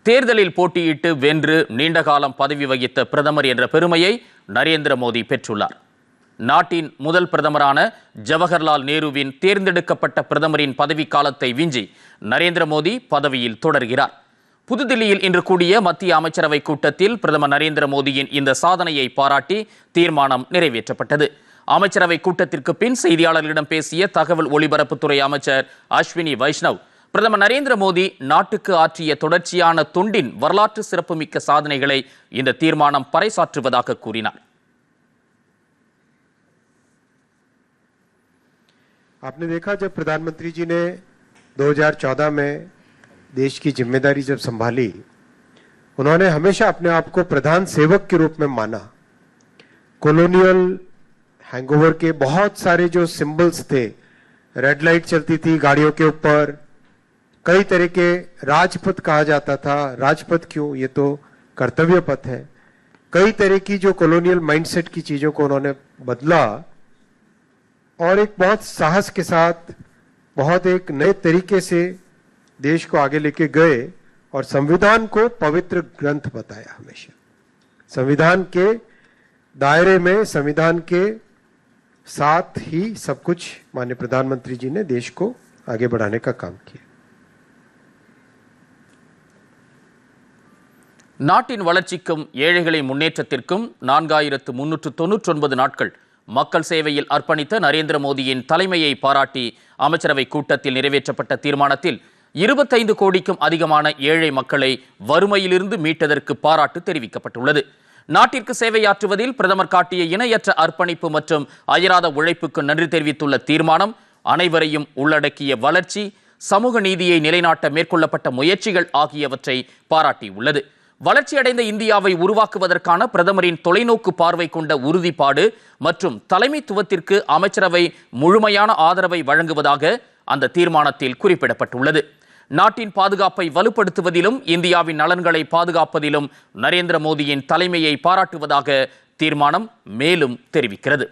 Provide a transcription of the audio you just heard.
தேர்தலில் போட்டியிட்டு வென்று நீண்ட காலம் பதவி வகித்த பிரதமர் என்ற பெருமையை நரேந்திர மோடி பெற்றுள்ளார். நாட்டின் முதல் பிரதமரான ஜவஹர்லால் நேருவின் தேர்ந்தெடுக்கப்பட்ட பிரதமரின் பதவிக்காலத்தை விஞ்சி நரேந்திர மோடி பதவியில் தொடர்கிறார். புதுதில்லியில் இன்று கூடிய மத்திய அமைச்சரவை கூட்டத்தில் பிரதமர் நரேந்திர மோடியின் இந்த சாதனையை பாராட்டி தீர்மானம் நிறைவேற்றப்பட்டது. அமைச்சரவை கூட்டத்திற்கு பின் செய்தியாளர்களிடம் பேசிய தகவல் ஒலிபரப்புத்துறை அமைச்சர் அஸ்வினி வைஷ்ணவ், பிரதமர் நரேந்திர மோடி நாட்டுக்கு ஆற்றிய தொடர்ச்சியான தொண்டின் வரலாற்று சிறப்புமிக்க சாதனைகளை இந்த தீர்மானம் பறைசாற்றுவதாக கூறினார். आपने देखा जब प्रधानमंत्री जी ने 2014 में देश की जिम्मेदारी जब संभाली, उन्होंने हमेशा अपने आप को प्रधान सेवक के रूप में माना. कॉलोनियल हैंगओवर के बहुत सारे जो सिंबल्स थे, रेड लाइट चलती थी गाड़ियों के ऊपर, कई तरह के राजपथ कहा जाता था. राजपथ क्यों, ये तो कर्तव्य पथ है. कई तरह की जो कॉलोनियल माइंडसेट की चीजों को उन्होंने बदला और एक बहुत साहस के साथ बहुत एक नए तरीके से देश को आगे लेके गए और संविधान को पवित्र ग्रंथ बताया. हमेशा संविधान के दायरे में, संविधान के साथ ही सब कुछ माननीय प्रधानमंत्री जी ने देश को आगे बढ़ाने का काम किया. நாட்டின் வளர்ச்சிக்கும் ஏழைகளின் முன்னேற்றத்திற்கும் 4399 நாட்கள் மக்கள் சேவையில் அர்ப்பணித்த நரேந்திர மோடியின் தலைமையை பாராட்டி அமைச்சரவை கூட்டத்தில் நிறைவேற்றப்பட்ட தீர்மானத்தில் 25 கோடிக்கும் அதிகமான ஏழை மக்களை வறுமையிலிருந்து மீட்டதற்கு பாராட்டு தெரிவிக்கப்பட்டுள்ளது. நாட்டிற்கு சேவையாற்றுவதில் பிரதமர் காட்டிய இணையற்ற அர்ப்பணிப்பு மற்றும் அயராத உழைப்புக்கு நன்றி தெரிவித்துள்ள தீர்மானம் அனைவரையும் உள்ளடக்கிய வளர்ச்சி, சமூக நீதியை நிலைநாட்ட மேற்கொள்ளப்பட்ட முயற்சிகள் ஆகியவற்றை பாராட்டியுள்ளது. வளர்ச்சியடைந்த இந்தியாவை உருவாக்குவதற்கான பிரதமரின் தொலைநோக்கு பார்வை கொண்ட உறுதிப்பாடு மற்றும் தலைமைத்துவத்திற்கு அமைச்சரவை முழுமையான ஆதரவை வழங்குவதாக அந்த தீர்மானத்தில் குறிப்பிடப்பட்டுள்ளது. நாட்டின் பாதுகாப்பை வலுப்படுத்துவதிலும் இந்தியாவின் நலன்களை பாதுகாப்பதிலும் நரேந்திர மோடியின் தலைமையை பாராட்டுவதாக தீர்மானம் மேலும் தெரிவிக்கிறது.